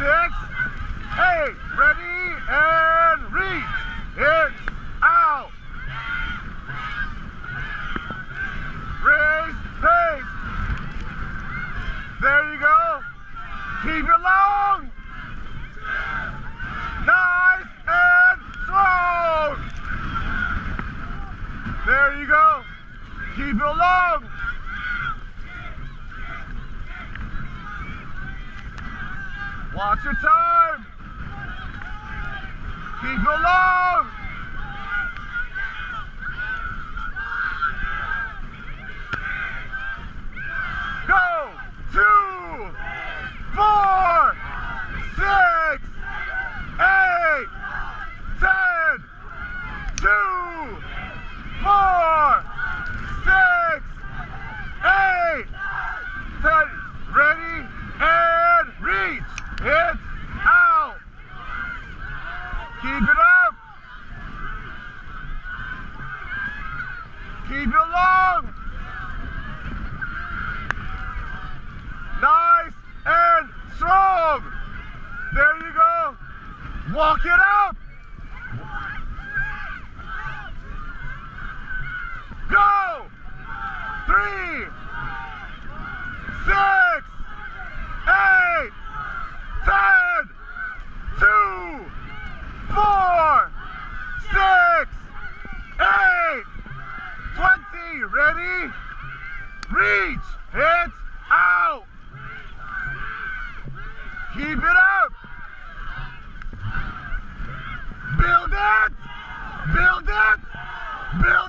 6, 8. Ready and reach. It's out. Raise pace. There you go. Keep it long. Nice and strong. There you go. Keep it long. Watch your time. Keep it long. Go. 2, 4, 6, 8, 10. 2, 4, 6, 8, 10. Ready and reach. It's out. Keep it up. Keep it long. Nice and strong. There you go. Walk it out. Go. 3, 6, 8, 10, 2, 4, 6, 8, 20. Ready? Reach. It's out. Keep it up. Build it. Build it. Build